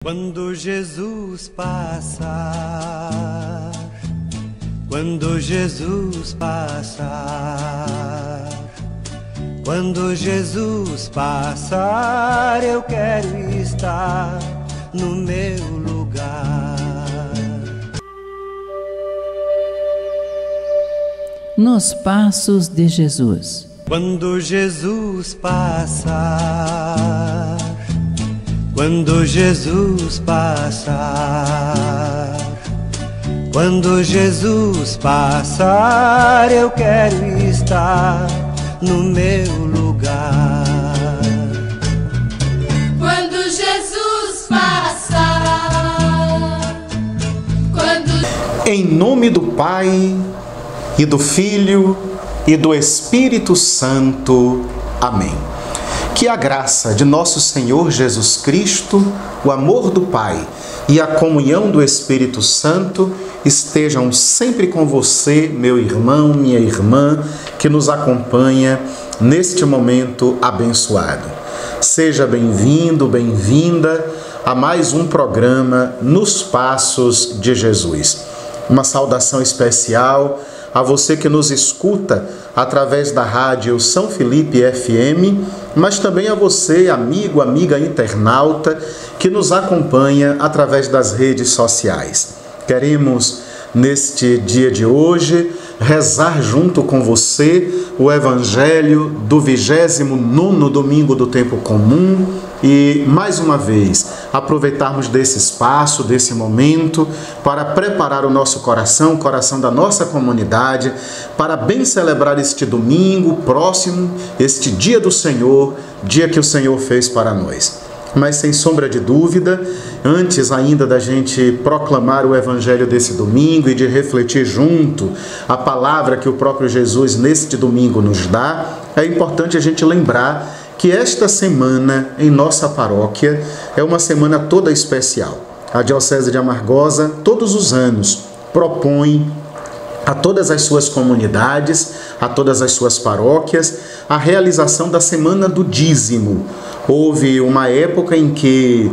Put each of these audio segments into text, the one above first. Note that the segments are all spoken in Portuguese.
Quando Jesus passar, quando Jesus passar, quando Jesus passar, eu quero estar no meu lugar. Nos passos de Jesus. Quando Jesus passar, quando Jesus passar, quando Jesus passar, eu quero estar no meu lugar. Quando Jesus passar, quando... Em nome do Pai, e do Filho, e do Espírito Santo. Amém. Que a graça de nosso Senhor Jesus Cristo, o amor do Pai e a comunhão do Espírito Santo estejam sempre com você, meu irmão, minha irmã, que nos acompanha neste momento abençoado. Seja bem-vindo, bem-vinda a mais um programa Nos Passos de Jesus. Uma saudação especial a você que nos escuta através da rádio São Felipe FM, mas também a você, amigo, amiga internauta, que nos acompanha através das redes sociais. Queremos, neste dia de hoje, rezar junto com você o Evangelho do 29º domingo do tempo comum e, mais uma vez, aproveitarmos desse espaço, desse momento, para preparar o nosso coração, o coração da nossa comunidade, para bem celebrar este domingo próximo, este dia do Senhor, dia que o Senhor fez para nós. Mas, sem sombra de dúvida, antes ainda da gente proclamar o Evangelho desse domingo e de refletir junto a palavra que o próprio Jesus neste domingo nos dá, é importante a gente lembrar que esta semana em nossa paróquia é uma semana toda especial. A Diocese de Amargosa, todos os anos, propõe a todas as suas comunidades, a todas as suas paróquias, a realização da Semana do Dízimo. Houve uma época em que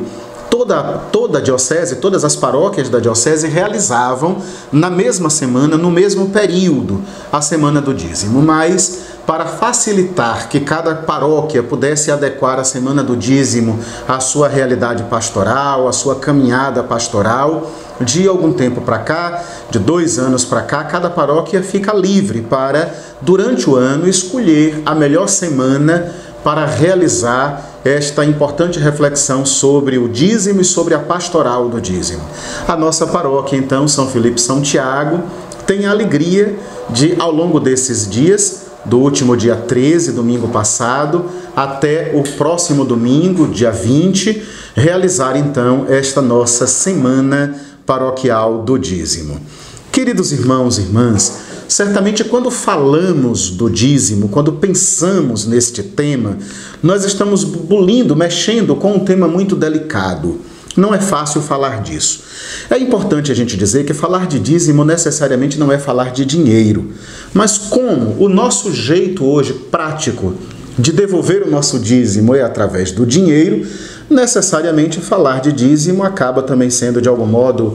toda a diocese, todas as paróquias da diocese realizavam na mesma semana, no mesmo período, a Semana do Dízimo. Mas, para facilitar que cada paróquia pudesse adequar a Semana do Dízimo à sua realidade pastoral, à sua caminhada pastoral, de algum tempo para cá, de 2 anos para cá, cada paróquia fica livre para, durante o ano, escolher a melhor semana para realizar esta importante reflexão sobre o dízimo e sobre a pastoral do dízimo. A nossa paróquia, então, São Felipe São Tiago, tem a alegria de, ao longo desses dias, do último dia 13, domingo passado, até o próximo domingo, dia 20, realizar, então, esta nossa semana paroquial do dízimo. Queridos irmãos e irmãs, certamente quando falamos do dízimo, quando pensamos neste tema, nós estamos bulindo, mexendo com um tema muito delicado. Não é fácil falar disso. É importante a gente dizer que falar de dízimo necessariamente não é falar de dinheiro. Mas como o nosso jeito hoje prático de devolver o nosso dízimo é através do dinheiro, necessariamente falar de dízimo acaba também sendo, de algum modo,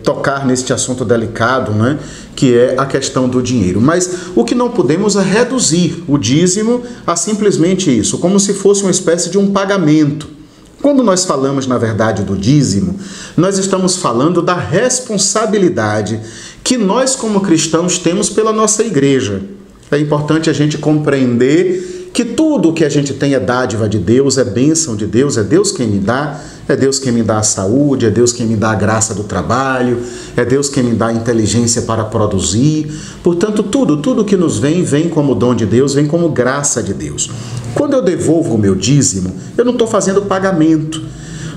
tocar neste assunto delicado, né, que é a questão do dinheiro. Mas o que não podemos é reduzir o dízimo a simplesmente isso, como se fosse uma espécie de um pagamento. Quando nós falamos, na verdade, do dízimo, nós estamos falando da responsabilidade que nós, como cristãos, temos pela nossa igreja. É importante a gente compreender que tudo o que a gente tem é dádiva de Deus, é bênção de Deus, é Deus quem me dá, é Deus quem me dá a saúde, é Deus quem me dá a graça do trabalho, é Deus quem me dá a inteligência para produzir. Portanto, tudo que nos vem como dom de Deus, vem como graça de Deus. Quando eu devolvo o meu dízimo, eu não estou fazendo pagamento.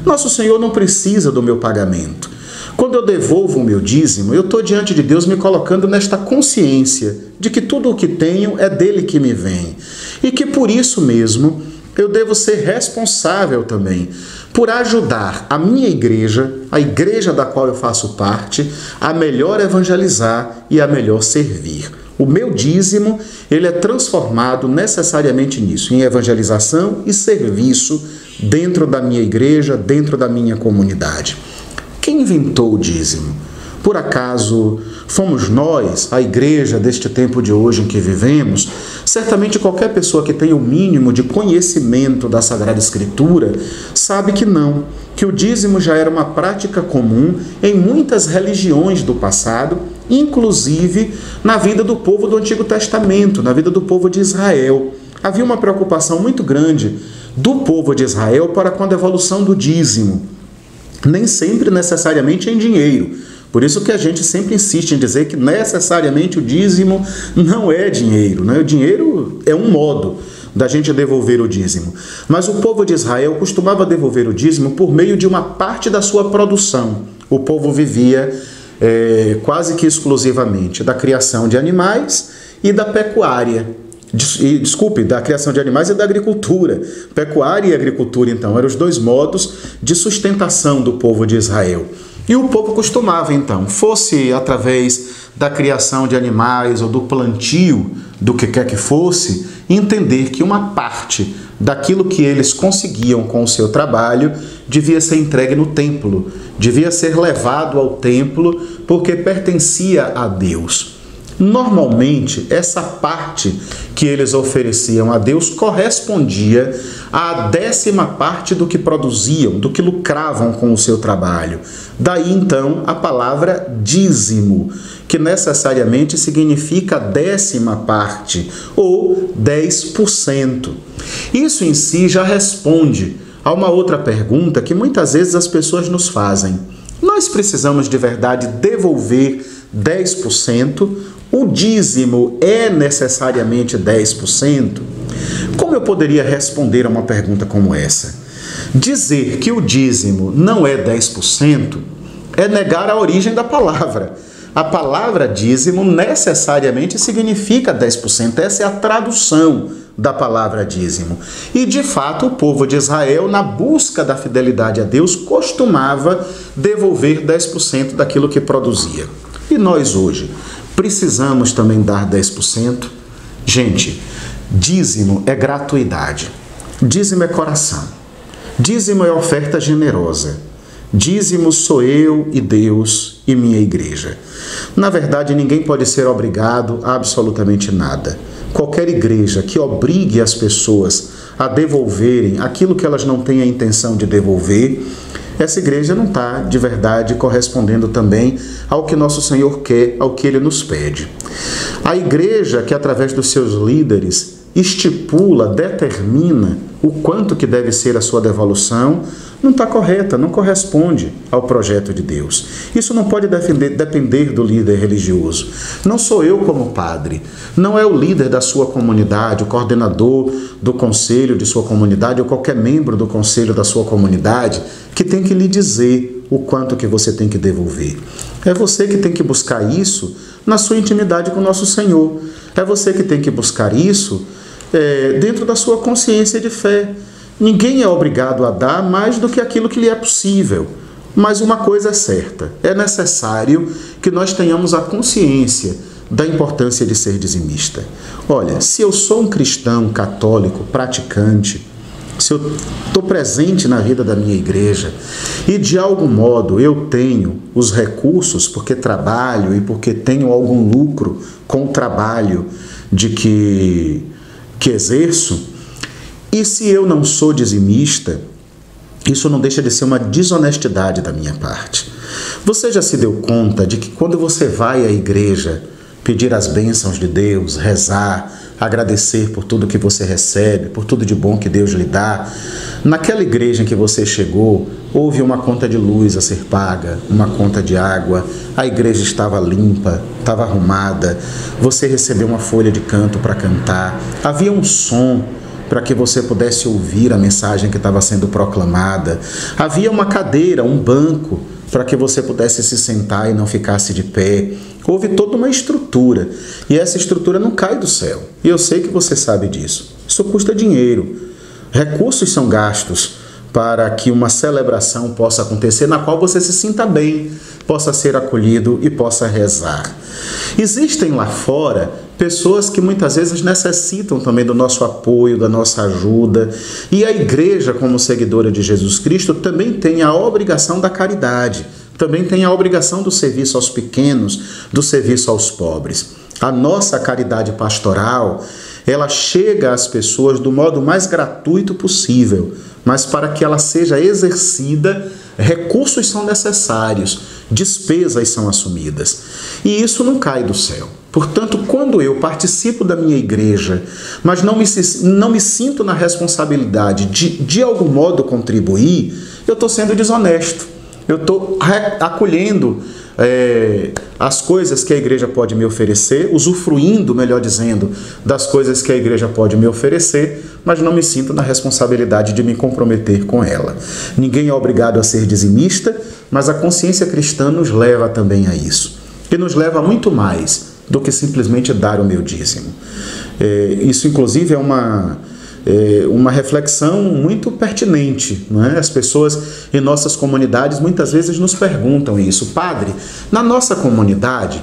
Nosso Senhor não precisa do meu pagamento. Quando eu devolvo o meu dízimo, eu estou diante de Deus me colocando nesta consciência de que tudo o que tenho é dele que me vem. E que por isso mesmo eu devo ser responsável também por ajudar a minha igreja, a igreja da qual eu faço parte, a melhor evangelizar e a melhor servir. O meu dízimo, ele é transformado necessariamente nisso, em evangelização e serviço dentro da minha igreja, dentro da minha comunidade. Quem inventou o dízimo? Por acaso fomos nós, a igreja deste tempo de hoje em que vivemos? Certamente qualquer pessoa que tenha o mínimo de conhecimento da Sagrada Escritura sabe que não, que o dízimo já era uma prática comum em muitas religiões do passado, inclusive na vida do povo do Antigo Testamento, na vida do povo de Israel. Havia uma preocupação muito grande do povo de Israel para com a devolução do dízimo, nem sempre necessariamente em dinheiro. Por isso que a gente sempre insiste em dizer que necessariamente o dízimo não é dinheiro, né? O dinheiro é um modo da gente devolver o dízimo. Mas o povo de Israel costumava devolver o dízimo por meio de uma parte da sua produção. O povo vivia quase que exclusivamente da criação de animais e da pecuária. Da criação de animais e da agricultura. Pecuária e agricultura, então, eram os dois modos de sustentação do povo de Israel. E o povo costumava, então, fosse através da criação de animais ou do plantio, do que quer que fosse, entender que uma parte daquilo que eles conseguiam com o seu trabalho devia ser entregue no templo, devia ser levado ao templo, porque pertencia a Deus. Normalmente, essa parte que eles ofereciam a Deus correspondia à 10ª parte do que produziam, do que lucravam com o seu trabalho. Daí, então, a palavra dízimo, que necessariamente significa 10ª parte, ou 10%. Isso em si já responde a uma outra pergunta que muitas vezes as pessoas nos fazem. Nós precisamos de verdade devolver 10%? O dízimo é necessariamente 10%? Como eu poderia responder a uma pergunta como essa? Dizer que o dízimo não é 10% é negar a origem da palavra. A palavra dízimo necessariamente significa 10%. Essa é a tradução da palavra dízimo. E, de fato, o povo de Israel, na busca da fidelidade a Deus, costumava devolver 10% daquilo que produzia. E nós hoje precisamos também dar 10%? Gente, dízimo é gratuidade. Dízimo é coração. Dízimo é oferta generosa. Dízimo sou eu e Deus e minha igreja. Na verdade, ninguém pode ser obrigado a absolutamente nada. Qualquer igreja que obrigue as pessoas a devolverem aquilo que elas não têm a intenção de devolver, essa igreja não está de verdade correspondendo também ao que nosso Senhor quer, ao que Ele nos pede. A igreja que, através dos seus líderes, estipula, determina o quanto que deve ser a sua devolução, não está correta, não corresponde ao projeto de Deus. Isso não pode depender do líder religioso. Não sou eu como padre, não é o líder da sua comunidade, o coordenador do conselho de sua comunidade ou qualquer membro do conselho da sua comunidade que tem que lhe dizer o quanto que você tem que devolver. É você que tem que buscar isso na sua intimidade com o nosso Senhor. É você que tem que buscar isso dentro da sua consciência de fé. Ninguém é obrigado a dar mais do que aquilo que lhe é possível. Mas uma coisa é certa, é necessário que nós tenhamos a consciência da importância de ser dizimista. Olha, se eu sou um cristão católico, praticante, se eu estou presente na vida da minha igreja e de algum modo eu tenho os recursos porque trabalho e porque tenho algum lucro com o trabalho de que exerço, e se eu não sou dizimista, isso não deixa de ser uma desonestidade da minha parte. Você já se deu conta de que quando você vai à igreja pedir as bênçãos de Deus, rezar, agradecer por tudo que você recebe, por tudo de bom que Deus lhe dá, naquela igreja em que você chegou, houve uma conta de luz a ser paga, uma conta de água, a igreja estava limpa, estava arrumada, você recebeu uma folha de canto para cantar, havia um som para que você pudesse ouvir a mensagem que estava sendo proclamada, havia uma cadeira, um banco, para que você pudesse se sentar e não ficasse de pé. Houve toda uma estrutura, e essa estrutura não cai do céu. E eu sei que você sabe disso. Isso custa dinheiro. Recursos são gastos para que uma celebração possa acontecer, na qual você se sinta bem, possa ser acolhido e possa rezar. Existem lá fora pessoas que muitas vezes necessitam também do nosso apoio, da nossa ajuda. E a igreja, como seguidora de Jesus Cristo, também tem a obrigação da caridade, também tem a obrigação do serviço aos pequenos, do serviço aos pobres. A nossa caridade pastoral, ela chega às pessoas do modo mais gratuito possível, mas para que ela seja exercida, recursos são necessários, despesas são assumidas. E isso não cai do céu. Portanto, quando eu participo da minha igreja, mas não me sinto na responsabilidade de algum modo contribuir, eu estou sendo desonesto. Eu estou acolhendo as coisas que a igreja pode me oferecer, usufruindo, melhor dizendo, das coisas que a igreja pode me oferecer, mas não me sinto na responsabilidade de me comprometer com ela. Ninguém é obrigado a ser dizimista, mas a consciência cristã nos leva também a isso. E nos leva a muito mais do que simplesmente dar o meu dízimo. Isso, inclusive, é uma reflexão muito pertinente, não é? As pessoas em nossas comunidades muitas vezes nos perguntam isso. Padre, na nossa comunidade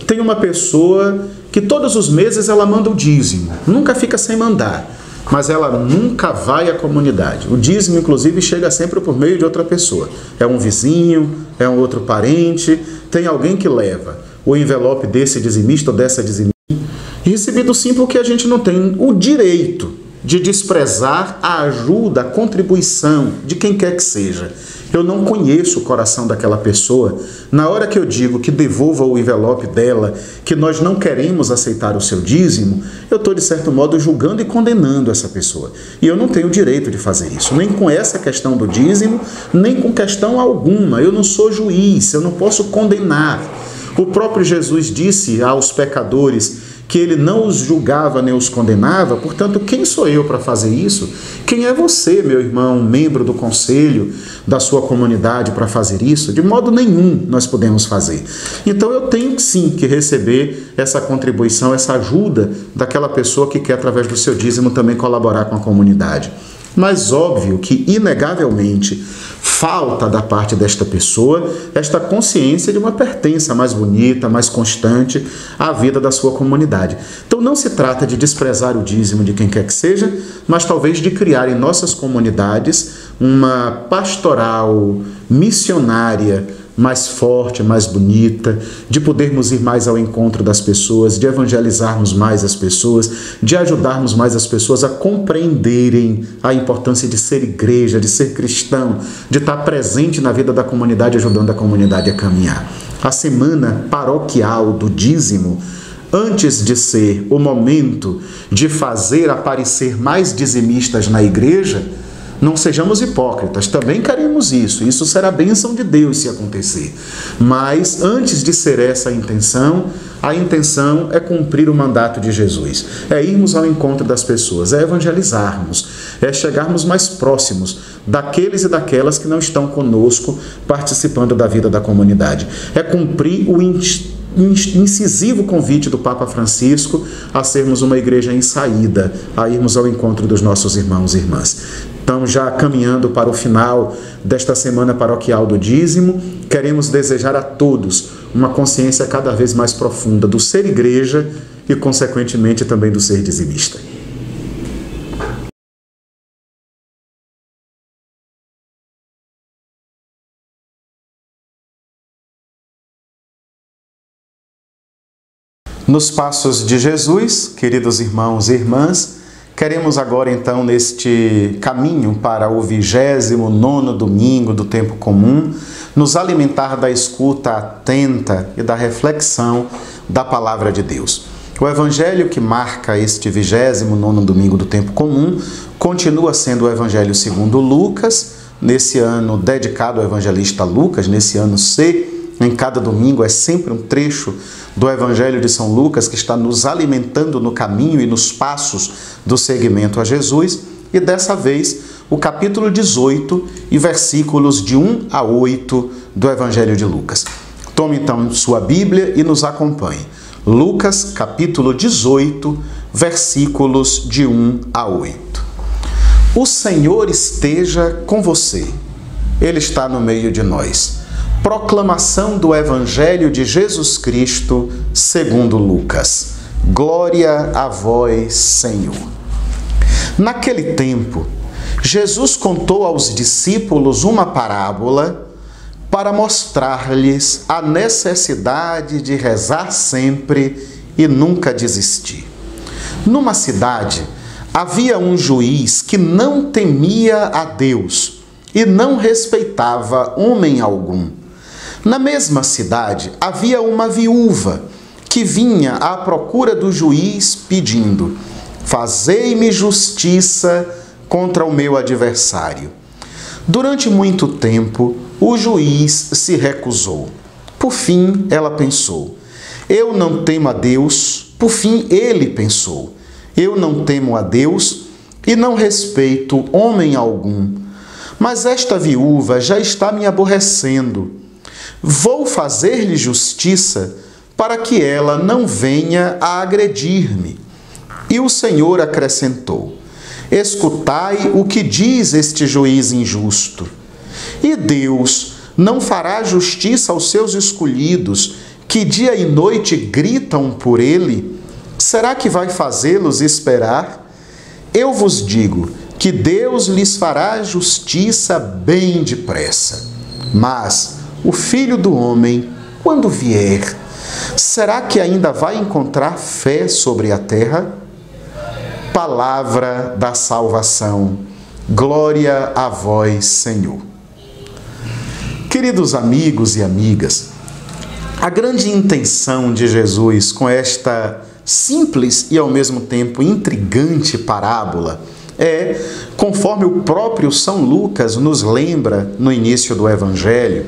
tem uma pessoa que todos os meses ela manda o dízimo, nunca fica sem mandar, mas ela nunca vai à comunidade. O dízimo, inclusive, chega sempre por meio de outra pessoa. É um vizinho, é um outro parente, tem alguém que leva o envelope desse dizimista ou dessa dizimista, recebido sim porque a gente não tem o direito de desprezar a ajuda, a contribuição de quem quer que seja. Eu não conheço o coração daquela pessoa. Na hora que eu digo que devolva o envelope dela, que nós não queremos aceitar o seu dízimo, eu estou, de certo modo, julgando e condenando essa pessoa. E eu não tenho o direito de fazer isso, nem com essa questão do dízimo, nem com questão alguma. Eu não sou juiz, eu não posso condenar. O próprio Jesus disse aos pecadores que ele não os julgava nem os condenava, portanto, quem sou eu para fazer isso? Quem é você, meu irmão, membro do conselho da sua comunidade, para fazer isso? De modo nenhum nós podemos fazer. Então eu tenho sim que receber essa contribuição, essa ajuda daquela pessoa que quer, através do seu dízimo, também colaborar com a comunidade. Mas óbvio que, inegavelmente, falta da parte desta pessoa esta consciência de uma pertença mais bonita, mais constante à vida da sua comunidade. Então não se trata de desprezar o dízimo de quem quer que seja, mas talvez de criar em nossas comunidades uma pastoral missionária mais forte, mais bonita, de podermos ir mais ao encontro das pessoas, de evangelizarmos mais as pessoas, de ajudarmos mais as pessoas a compreenderem a importância de ser igreja, de ser cristão, de estar presente na vida da comunidade, ajudando a comunidade a caminhar. A semana paroquial do dízimo, antes de ser o momento de fazer aparecer mais dizimistas na igreja, não sejamos hipócritas, também queremos isso será bênção de Deus se acontecer. Mas antes de ser essa a intenção é cumprir o mandato de Jesus, é irmos ao encontro das pessoas, é evangelizarmos, é chegarmos mais próximos daqueles e daquelas que não estão conosco participando da vida da comunidade, é cumprir o incisivo convite do Papa Francisco a sermos uma igreja em saída, a irmos ao encontro dos nossos irmãos e irmãs. Então, já caminhando para o final desta semana paroquial do dízimo, queremos desejar a todos uma consciência cada vez mais profunda do ser igreja e, consequentemente, também do ser dizimista. Nos passos de Jesus, queridos irmãos e irmãs, queremos agora, então, neste caminho para o 29º domingo do tempo comum, nos alimentar da escuta atenta e da reflexão da Palavra de Deus. O Evangelho que marca este 29º domingo do tempo comum continua sendo o Evangelho segundo Lucas, nesse ano dedicado ao evangelista Lucas, nesse ano C. Em cada domingo é sempre um trecho do Evangelho de São Lucas que está nos alimentando no caminho e nos passos do seguimento a Jesus. E dessa vez, o capítulo 18 e versículos de 1 a 8 do Evangelho de Lucas. Tome então sua Bíblia e nos acompanhe. Lucas, capítulo 18, versículos de 1 a 8. O Senhor esteja com você. Ele está no meio de nós. Proclamação do Evangelho de Jesus Cristo segundo Lucas. Glória a vós, Senhor. Naquele tempo, Jesus contou aos discípulos uma parábola para mostrar-lhes a necessidade de rezar sempre e nunca desistir. Numa cidade, havia um juiz que não temia a Deus e não respeitava homem algum. Na mesma cidade, havia uma viúva que vinha à procura do juiz pedindo: fazei-me justiça contra o meu adversário. Durante muito tempo, o juiz se recusou. Por fim, ela pensou: eu não temo a Deus. Por fim, ele pensou: eu não temo a Deus e não respeito homem algum. Mas esta viúva já está me aborrecendo. Vou fazer-lhe justiça para que ela não venha a agredir-me. E o Senhor acrescentou: escutai o que diz este juiz injusto. E Deus não fará justiça aos seus escolhidos, que dia e noite gritam por ele? Será que vai fazê-los esperar? Eu vos digo que Deus lhes fará justiça bem depressa. Mas o Filho do Homem, quando vier, será que ainda vai encontrar fé sobre a terra? Palavra da salvação. Glória a vós, Senhor. Queridos amigos e amigas, a grande intenção de Jesus com esta simples e ao mesmo tempo intrigante parábola é, conforme o próprio São Lucas nos lembra no início do Evangelho,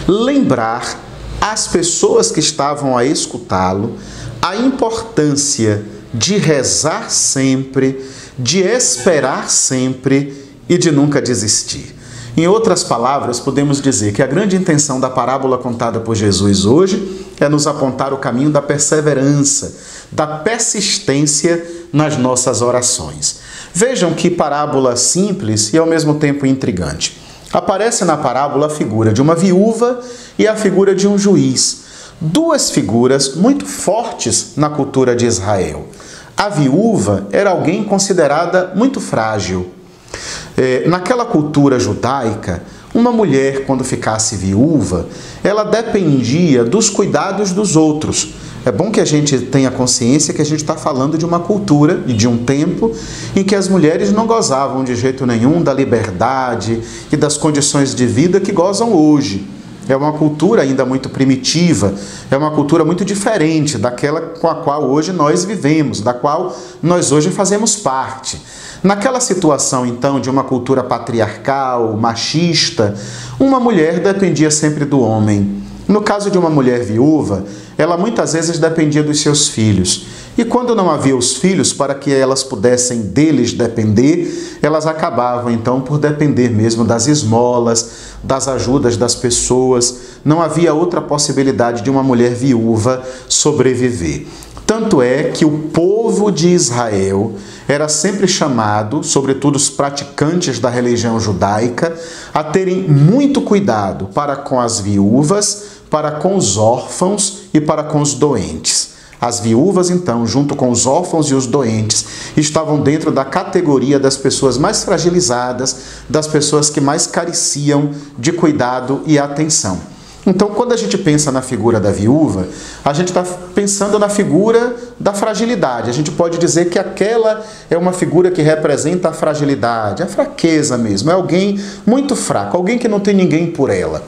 lembrar às pessoas que estavam a escutá-lo a importância de rezar sempre, de esperar sempre e de nunca desistir. Em outras palavras, podemos dizer que a grande intenção da parábola contada por Jesus hoje é nos apontar o caminho da perseverança, da persistência nas nossas orações. Vejam que parábola simples e ao mesmo tempo intrigante. Aparece na parábola a figura de uma viúva e a figura de um juiz. Duas figuras muito fortes na cultura de Israel. A viúva era alguém considerada muito frágil. Naquela cultura judaica, uma mulher, quando ficasse viúva, ela dependia dos cuidados dos outros. É bom que a gente tenha consciência que a gente está falando de uma cultura e de um tempo em que as mulheres não gozavam de jeito nenhum da liberdade e das condições de vida que gozam hoje. É uma cultura ainda muito primitiva, é uma cultura muito diferente daquela com a qual hoje nós vivemos, da qual nós hoje fazemos parte. Naquela situação, então, de uma cultura patriarcal, machista, uma mulher dependia sempre do homem. No caso de uma mulher viúva, ela muitas vezes dependia dos seus filhos. E quando não havia os filhos, para que elas pudessem deles depender, elas acabavam então por depender mesmo das esmolas, das ajudas das pessoas. Não havia outra possibilidade de uma mulher viúva sobreviver. Tanto é que o povo de Israel era sempre chamado, sobretudo os praticantes da religião judaica, a terem muito cuidado para com as viúvas, para com os órfãos e para com os doentes. As viúvas, então, junto com os órfãos e os doentes, estavam dentro da categoria das pessoas mais fragilizadas, das pessoas que mais careciam de cuidado e atenção. Então, quando a gente pensa na figura da viúva, a gente está pensando na figura da fragilidade. A gente pode dizer que aquela é uma figura que representa a fragilidade, a fraqueza mesmo. É alguém muito fraco, alguém que não tem ninguém por ela.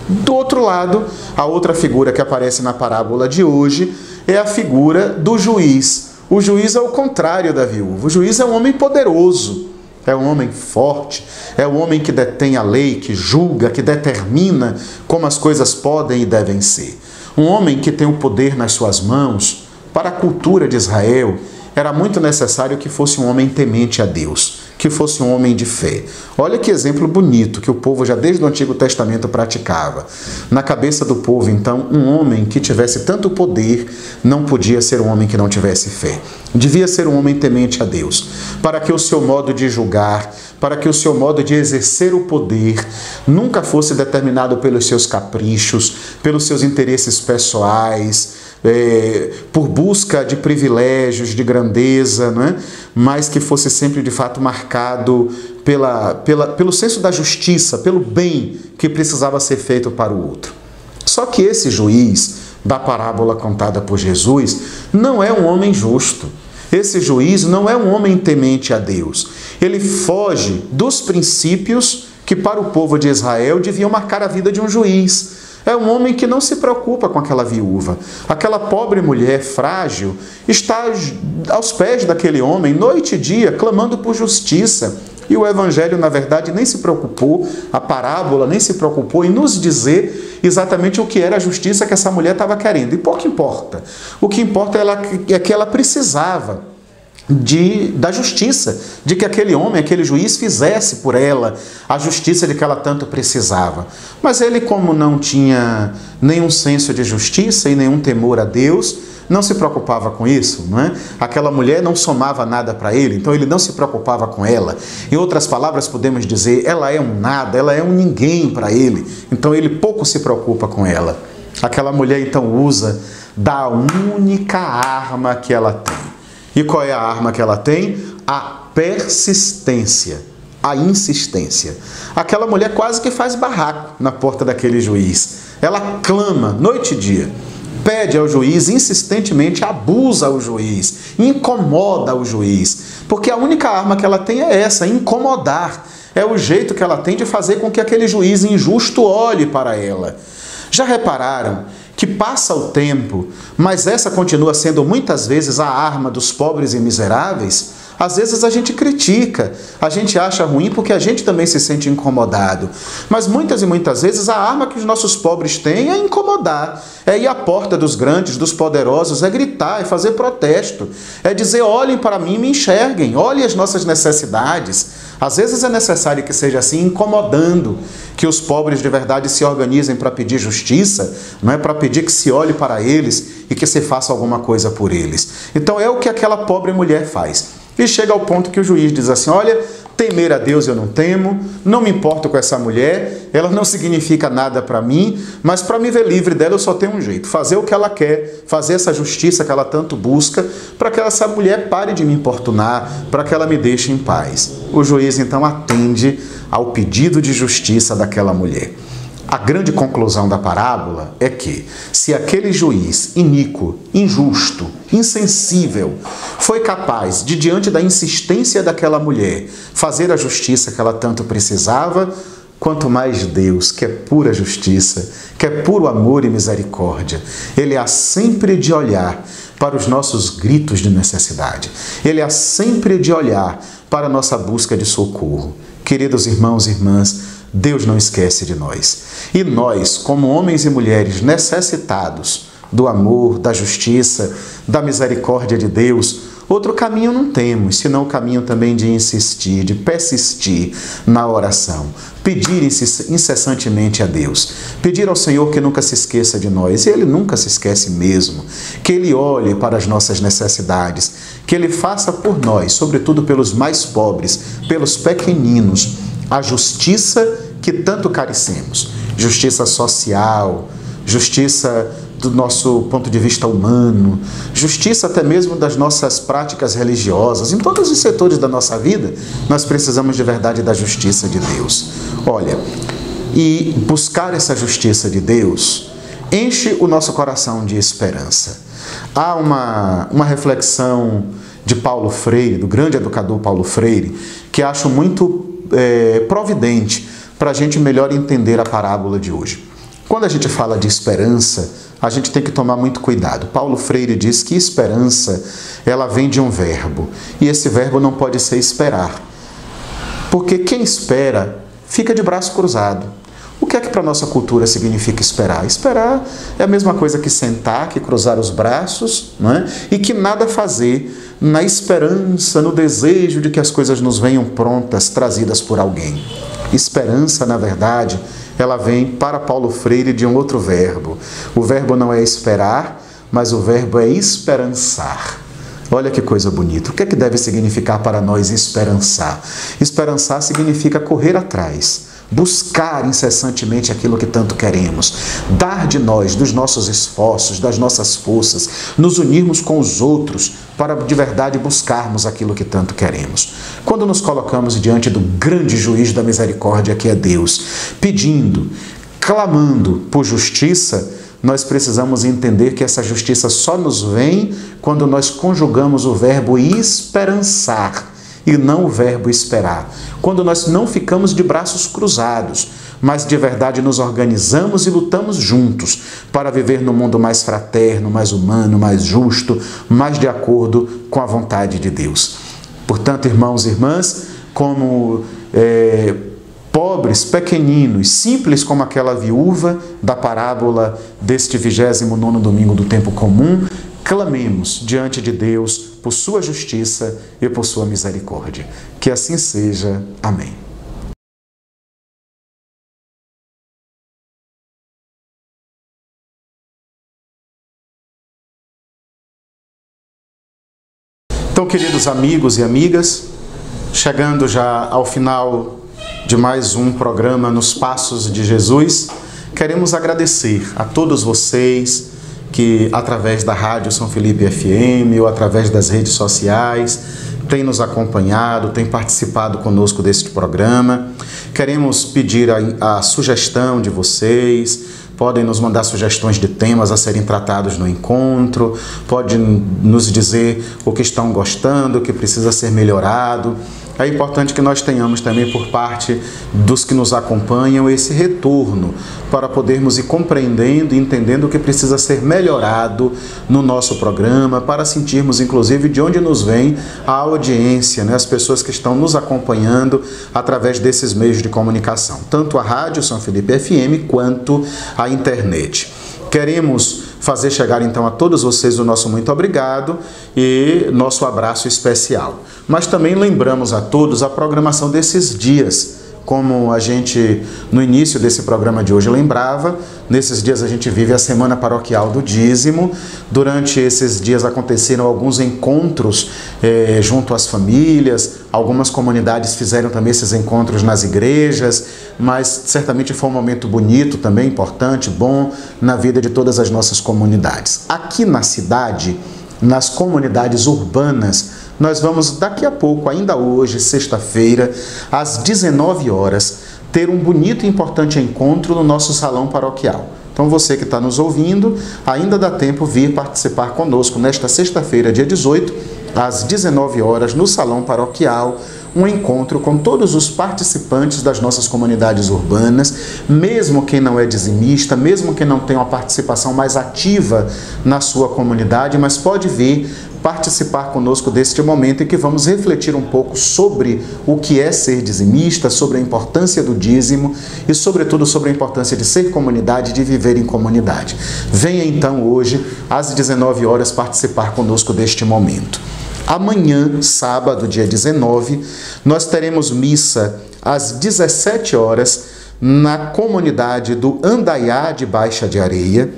Do outro lado, a outra figura que aparece na parábola de hoje é a figura do juiz. O juiz é o contrário da viúva. O juiz é um homem poderoso. É um homem forte, é um homem que detém a lei, que julga, que determina como as coisas podem e devem ser. Um homem que tem o poder nas suas mãos. Para a cultura de Israel, era muito necessário que fosse um homem temente a Deus, que fosse um homem de fé. Olha que exemplo bonito que o povo já desde o Antigo Testamento praticava. Na cabeça do povo, então, um homem que tivesse tanto poder não podia ser um homem que não tivesse fé. Devia ser um homem temente a Deus, para que o seu modo de julgar, para que o seu modo de exercer o poder nunca fosse determinado pelos seus caprichos, pelos seus interesses pessoais, por busca de privilégios, de grandeza, não é? Mas que fosse sempre de fato marcado pelo senso da justiça, pelo bem que precisava ser feito para o outro. Só que esse juiz da parábola contada por Jesus não é um homem justo. Esse juiz não é um homem temente a Deus. Ele foge dos princípios que para o povo de Israel deviam marcar a vida de um juiz. É um homem que não se preocupa com aquela viúva. Aquela pobre mulher frágil está aos pés daquele homem, noite e dia, clamando por justiça. E o Evangelho, na verdade, nem se preocupou, a parábola nem se preocupou em nos dizer exatamente o que era a justiça que essa mulher estava querendo. E pouco importa. O que importa é que ela precisava da justiça, de que aquele homem, aquele juiz fizesse por ela a justiça de que ela tanto precisava. Mas ele, como não tinha nenhum senso de justiça e nenhum temor a Deus, não se preocupava com isso, não é? Aquela mulher não somava nada para ele, então ele não se preocupava com ela. Em outras palavras, podemos dizer, ela é um nada, ela é um ninguém para ele, então ele pouco se preocupa com ela. Aquela mulher então usa da única arma que ela tem. E qual é a arma que ela tem? A persistência, a insistência. Aquela mulher quase que faz barraco na porta daquele juiz. Ela clama noite e dia, pede ao juiz insistentemente, abusa o juiz, incomoda o juiz. Porque a única arma que ela tem é essa, incomodar. É o jeito que ela tem de fazer com que aquele juiz injusto olhe para ela. Já repararam que passa o tempo, mas essa continua sendo muitas vezes a arma dos pobres e miseráveis? Às vezes a gente critica, a gente acha ruim porque a gente também se sente incomodado. Mas muitas e muitas vezes a arma que os nossos pobres têm é incomodar, é ir à porta dos grandes, dos poderosos, é gritar, é fazer protesto, é dizer, olhem para mim e me enxerguem, olhem as nossas necessidades. Às vezes é necessário que seja assim, incomodando, que os pobres de verdade se organizem para pedir justiça, não é para pedir que se olhe para eles e que se faça alguma coisa por eles. Então é o que aquela pobre mulher faz. E chega ao ponto que o juiz diz assim, olha, temer a Deus eu não temo, não me importo com essa mulher, ela não significa nada para mim, mas para me ver livre dela eu só tenho um jeito, fazer o que ela quer, fazer essa justiça que ela tanto busca, para que essa mulher pare de me importunar, para que ela me deixe em paz. O juiz então atende ao pedido de justiça daquela mulher. A grande conclusão da parábola é que, se aquele juiz iníquo, injusto, insensível, foi capaz de, diante da insistência daquela mulher, fazer a justiça que ela tanto precisava, quanto mais Deus, que é pura justiça, que é puro amor e misericórdia, Ele há sempre de olhar para os nossos gritos de necessidade. Ele há sempre de olhar para a nossa busca de socorro. Queridos irmãos e irmãs, Deus não esquece de nós. E nós, como homens e mulheres necessitados do amor, da justiça, da misericórdia de Deus, outro caminho não temos, senão o caminho também de insistir, de persistir na oração. Pedir incessantemente a Deus. Pedir ao Senhor que nunca se esqueça de nós. E Ele nunca se esquece mesmo. Que Ele olhe para as nossas necessidades. Que Ele faça por nós, sobretudo pelos mais pobres, pelos pequeninos, a justiça que tanto carecemos. Justiça social, justiça do nosso ponto de vista humano, justiça até mesmo das nossas práticas religiosas. Em todos os setores da nossa vida, nós precisamos de verdade da justiça de Deus. Olha, e buscar essa justiça de Deus enche o nosso coração de esperança. Há uma reflexão de Paulo Freire, do grande educador Paulo Freire, que acho muito providente para a gente melhor entender a parábola de hoje. Quando a gente fala de esperança, a gente tem que tomar muito cuidado. Paulo Freire diz que esperança, ela vem de um verbo, e esse verbo não pode ser esperar, porque quem espera fica de braço cruzado. O que é que para a nossa cultura significa esperar? Esperar é a mesma coisa que sentar, que cruzar os braços, não é? E que nada fazer na esperança, no desejo de que as coisas nos venham prontas, trazidas por alguém. Esperança, na verdade, ela vem para Paulo Freire de um outro verbo. O verbo não é esperar, mas o verbo é esperançar. Olha que coisa bonita. O que é que deve significar para nós esperançar? Esperançar significa correr atrás, buscar incessantemente aquilo que tanto queremos, dar de nós, dos nossos esforços, das nossas forças, nos unirmos com os outros para de verdade buscarmos aquilo que tanto queremos. Quando nos colocamos diante do grande juiz da misericórdia que é Deus, pedindo, clamando por justiça, nós precisamos entender que essa justiça só nos vem quando nós conjugamos o verbo esperançar e não o verbo esperar. Quando nós não ficamos de braços cruzados, mas de verdade nos organizamos e lutamos juntos para viver num mundo mais fraterno, mais humano, mais justo, mais de acordo com a vontade de Deus. Portanto, irmãos e irmãs, como pobres, pequeninos, simples como aquela viúva da parábola deste 29º domingo do tempo comum, clamemos diante de Deus por sua justiça e por sua misericórdia. Que assim seja. Amém. Então, queridos amigos e amigas, chegando já ao final de mais um programa Nos Passos de Jesus, queremos agradecer a todos vocês que, através da Rádio São Felipe FM ou através das redes sociais, têm nos acompanhado, têm participado conosco deste programa. Queremos pedir a sugestão de vocês. Podem nos mandar sugestões de temas a serem tratados no encontro, podem nos dizer o que estão gostando, o que precisa ser melhorado. É importante que nós tenhamos também por parte dos que nos acompanham esse retorno para podermos ir compreendendo e entendendo o que precisa ser melhorado no nosso programa, para sentirmos inclusive de onde nos vem a audiência, né? As pessoas que estão nos acompanhando através desses meios de comunicação, tanto a Rádio São Felipe FM quanto a internet. Queremos fazer chegar então a todos vocês o nosso muito obrigado e nosso abraço especial. Mas também lembramos a todos a programação desses dias. Como a gente, no início desse programa de hoje, lembrava, nesses dias a gente vive a Semana Paroquial do Dízimo. Durante esses dias aconteceram alguns encontros junto às famílias, algumas comunidades fizeram também esses encontros nas igrejas, mas certamente foi um momento bonito também, importante, bom, na vida de todas as nossas comunidades. Aqui na cidade, nas comunidades urbanas, nós vamos daqui a pouco, ainda hoje, sexta-feira, às 19 horas, ter um bonito e importante encontro no nosso salão paroquial. Então você que está nos ouvindo, ainda dá tempo vir participar conosco nesta sexta-feira, dia 18, às 19 horas, no salão paroquial, um encontro com todos os participantes das nossas comunidades urbanas, mesmo quem não é dizimista, mesmo quem não tem uma participação mais ativa na sua comunidade, mas pode vir participar conosco deste momento em que vamos refletir um pouco sobre o que é ser dizimista, sobre a importância do dízimo e, sobretudo, sobre a importância de ser comunidade, de viver em comunidade. Venha então hoje, às 19 horas, participar conosco deste momento. Amanhã, sábado, dia 19, nós teremos missa às 17 horas na comunidade do Andaiá de Baixa de Areia.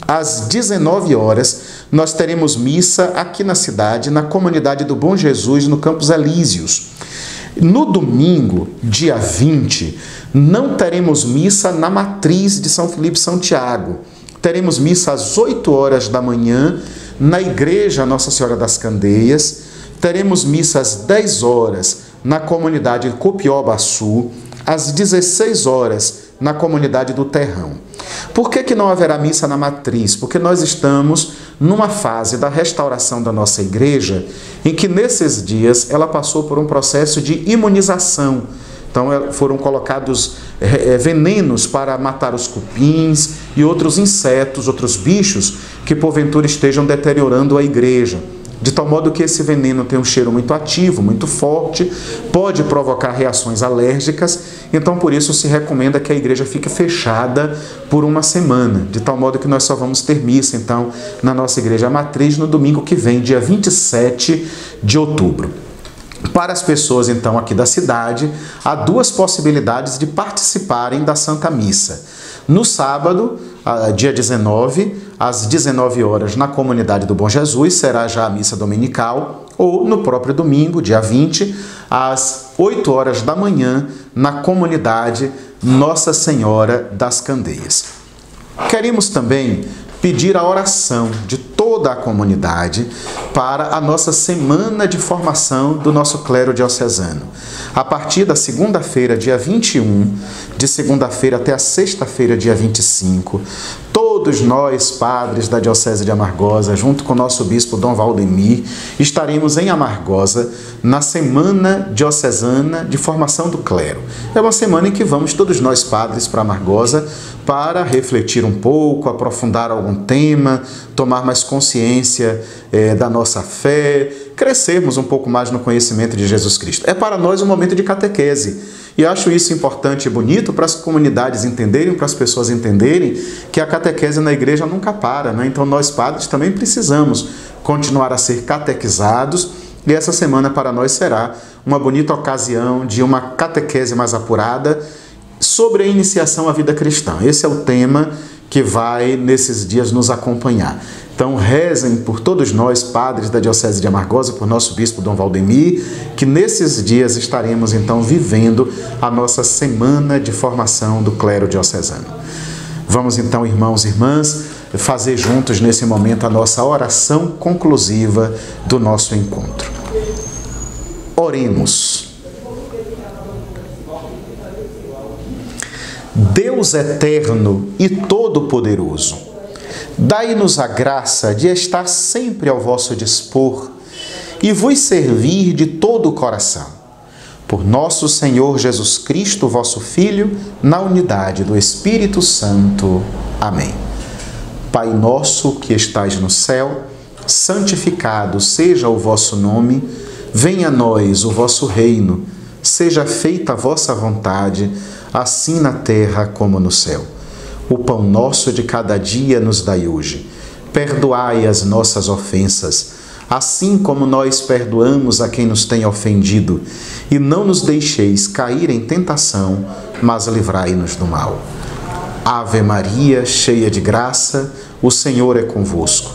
Às 19 horas, nós teremos missa aqui na cidade, na comunidade do Bom Jesus, no Campos Elíseos. No domingo, dia 20, não teremos missa na matriz de São Felipe São Tiago. Teremos missa às 8 horas da manhã, na igreja Nossa Senhora das Candeias. Teremos missa às 10 horas na comunidade Copió-Baçu, às 16 horas na comunidade do Terrão. Por que não haverá missa na matriz? Porque nós estamos numa fase da restauração da nossa igreja em que nesses dias ela passou por um processo de imunização. Então foram colocados venenos para matar os cupins e outros insetos, outros bichos que porventura estejam deteriorando a igreja. De tal modo que esse veneno tem um cheiro muito ativo, muito forte, pode provocar reações alérgicas, então por isso se recomenda que a igreja fique fechada por uma semana, de tal modo que nós só vamos ter missa, então, na nossa igreja matriz no domingo que vem, dia 27 de outubro. Para as pessoas, então, aqui da cidade, há duas possibilidades de participarem da Santa Missa. No sábado, dia 19, às 19 horas, na comunidade do Bom Jesus, será já a missa dominical, ou no próprio domingo, dia 20, às 8 horas da manhã, na comunidade Nossa Senhora das Candeias. Queremos também pedir a oração de toda a comunidade para a nossa semana de formação do nosso clero diocesano. A partir da segunda-feira, dia 21, de segunda-feira até a sexta-feira, dia 25, todos nós, padres da Diocese de Amargosa, junto com o nosso bispo Dom Valdemir, estaremos em Amargosa na Semana Diocesana de Formação do Clero. É uma semana em que vamos todos nós, padres, para Amargosa para refletir um pouco, aprofundar algum tema, tomar mais consciência da nossa fé, crescermos um pouco mais no conhecimento de Jesus Cristo. É para nós um momento de catequese. E acho isso importante e bonito para as comunidades entenderem, para as pessoas entenderem que a catequese na igreja nunca para, né? Então nós, padres, também precisamos continuar a ser catequizados, e essa semana para nós será uma bonita ocasião de uma catequese mais apurada sobre a iniciação à vida cristã. Esse é o tema que vai, nesses dias, nos acompanhar. Então, rezem por todos nós, padres da Diocese de Amargosa, por nosso bispo Dom Valdemir, que nesses dias estaremos, então, vivendo a nossa semana de formação do clero diocesano. Vamos, então, irmãos e irmãs, fazer juntos, nesse momento, a nossa oração conclusiva do nosso encontro. Oremos. Deus eterno e todo-poderoso, dai-nos a graça de estar sempre ao vosso dispor e vos servir de todo o coração. Por nosso Senhor Jesus Cristo, vosso Filho, na unidade do Espírito Santo. Amém. Pai nosso que estais no céu, santificado seja o vosso nome, venha a nós o vosso reino, seja feita a vossa vontade, assim na terra como no céu. O pão nosso de cada dia nos dai hoje. Perdoai as nossas ofensas, assim como nós perdoamos a quem nos tem ofendido. E não nos deixeis cair em tentação, mas livrai-nos do mal. Ave Maria, cheia de graça, o Senhor é convosco.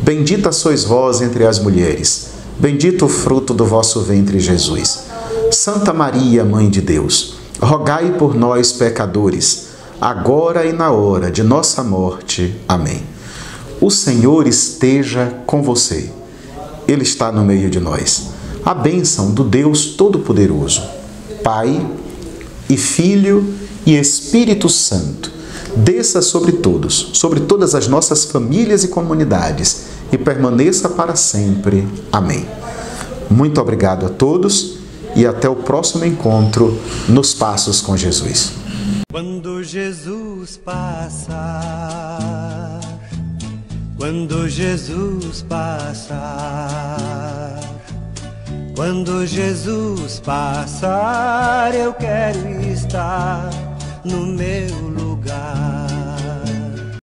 Bendita sois vós entre as mulheres. Bendito o fruto do vosso ventre, Jesus. Santa Maria, Mãe de Deus, rogai por nós, pecadores, agora e na hora de nossa morte. Amém. O Senhor esteja com você. Ele está no meio de nós. A bênção do Deus Todo-Poderoso, Pai e Filho e Espírito Santo, desça sobre todos, sobre todas as nossas famílias e comunidades, e permaneça para sempre. Amém. Muito obrigado a todos e até o próximo encontro nos Passos com Jesus. Quando Jesus passar, quando Jesus passar, quando Jesus passar, eu quero estar no meu